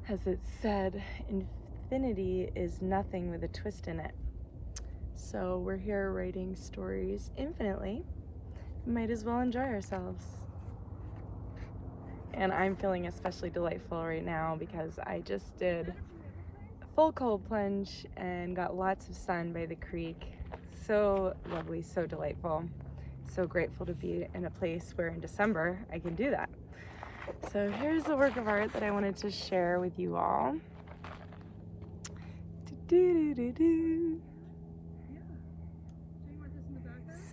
As it said, infinity is nothing with a twist in it. So we're here writing stories infinitely. Might as well enjoy ourselves. And I'm feeling especially delightful right now because I just did a full cold plunge and got lots of sun by the creek. So lovely, so delightful. So grateful to be in a place where in December I can do that. So here's a work of art that I wanted to share with you all.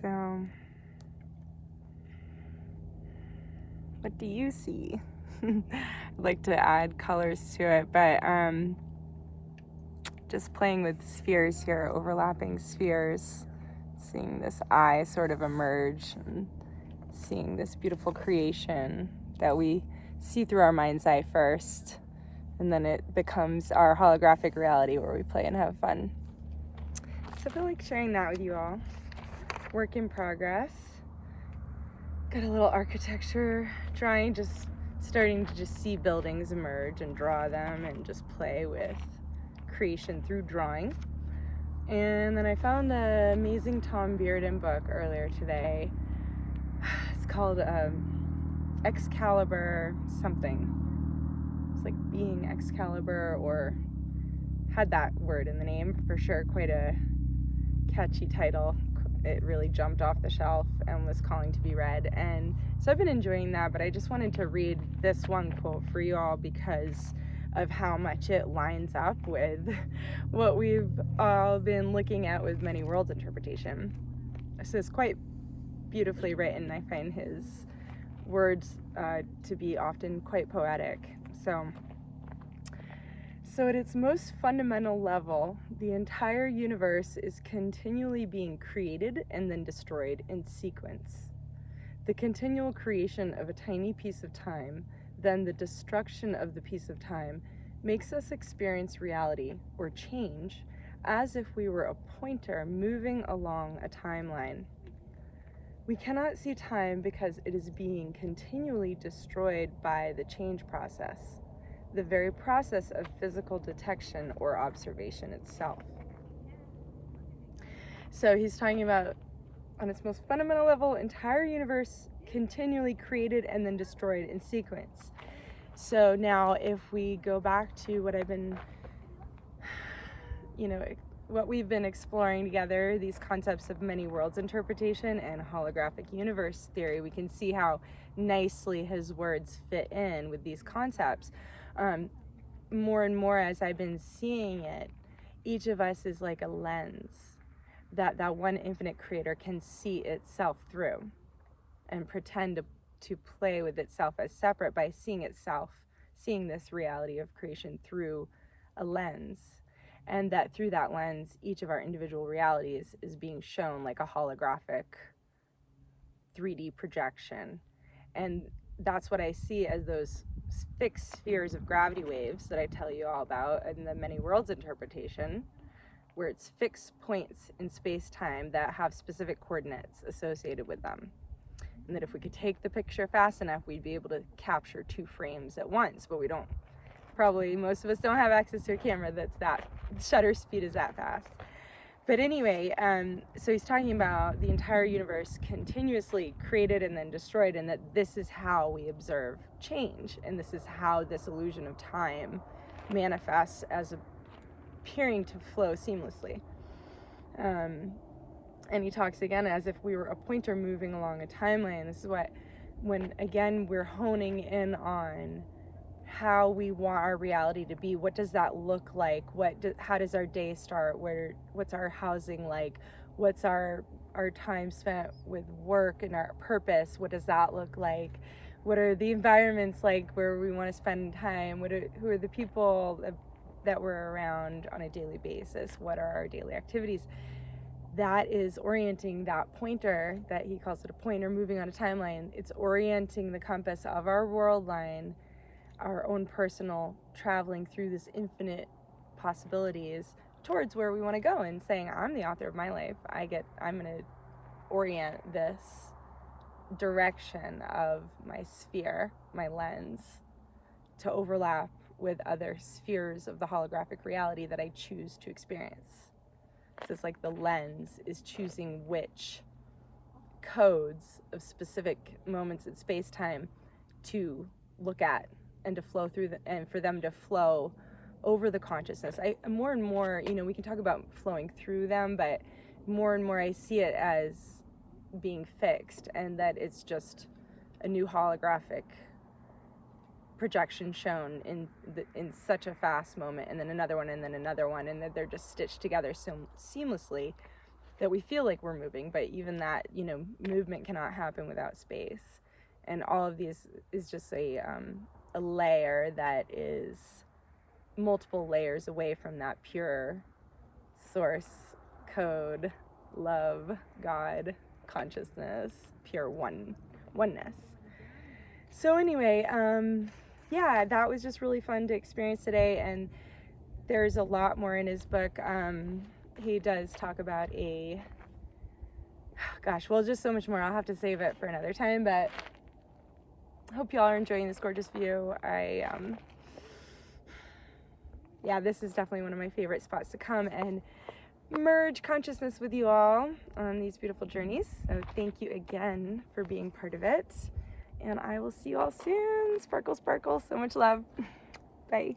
So, what do you see? I'd like to add colors to it, but just playing with spheres here, overlapping spheres, seeing this eye sort of emerge and seeing this beautiful creation that we see through our mind's eye first, and then it becomes our holographic reality where we play and have fun. So I feel like sharing that with you all. Work in progress. Got a little architecture drawing, just starting to just see buildings emerge and draw them and just play with creation through drawing. And then I found an amazing Tom Bearden book earlier today. It's called Excalibur something. It's like being Excalibur, or had that word in the name for sure. Quite a catchy title. It really jumped off the shelf and was calling to be read. And so I've been enjoying that, but I just wanted to read this one quote for you all because of how much it lines up with what we've all been looking at with many worlds interpretation. So it's quite beautifully written. I find his words to be often quite poetic. So at its most fundamental level, the entire universe is continually being created and then destroyed in sequence. The continual creation of a tiny piece of time, then the destruction of the piece of time, makes us experience reality, or change, as if we were a pointer moving along a timeline. We cannot see time because it is being continually destroyed by the change process, the very process of physical detection or observation itself. So he's talking about, on its most fundamental level, entire universe continually created and then destroyed in sequence. So now if we go back to what I've been, what we've been exploring together, these concepts of many worlds interpretation and holographic universe theory, we can see how nicely his words fit in with these concepts. More and more as I've been seeing it, each of us is like a lens that one infinite creator can see itself through and pretend to play with itself as separate by seeing itself, seeing this reality of creation through a lens. And that through that lens, each of our individual realities is being shown like a holographic 3D projection. And that's what I see as those fixed spheres of gravity waves that I tell you all about in the many worlds interpretation, where it's fixed points in space-time that have specific coordinates associated with them. And that if we could take the picture fast enough, we'd be able to capture 2 frames at once, but we don't. Probably most of us don't have access to a camera that shutter speed is that fast. But anyway, so he's talking about the entire universe continuously created and then destroyed, and that this is how we observe change, and this is how this illusion of time manifests as appearing to flow seamlessly. And he talks again as if we were a pointer moving along a timeline. This is when again we're honing in on how we want our reality to be. What does that look like? How does our day start? What's our housing like? What's our time spent with work and our purpose? What does that look like? What are the environments like where we want to spend time? Who are the people that we're around on a daily basis? What are our daily activities? That is orienting that pointer, that he calls it a pointer moving on a timeline. It's orienting the compass of our world line, our own personal traveling through this infinite possibilities towards where we want to go, and saying, I'm the author of my life. I'm going to orient this direction of my sphere, my lens, to overlap with other spheres of the holographic reality that I choose to experience. So it's like the lens is choosing which codes of specific moments in space-time to look at and to flow through and for them to flow over the consciousness. I more and more, you know, we can talk about flowing through them, but more and more I see it as being fixed, and that it's just a new holographic projection shown in such a fast moment, and then another one, and then another one, and that they're just stitched together so seamlessly that we feel like we're moving. But even that, you know, movement cannot happen without space, and all of these is just a layer that is multiple layers away from that pure source code, love, God, consciousness, pure oneness. So anyway, yeah, that was just really fun to experience today, and there's a lot more in his book. He does talk about just so much more. I'll have to save it for another time, but I hope y'all are enjoying this gorgeous view. Yeah, this is definitely one of my favorite spots to come and merge consciousness with you all on these beautiful journeys. So thank you again for being part of it. And I will see you all soon. Sparkle, sparkle. So much love. Bye.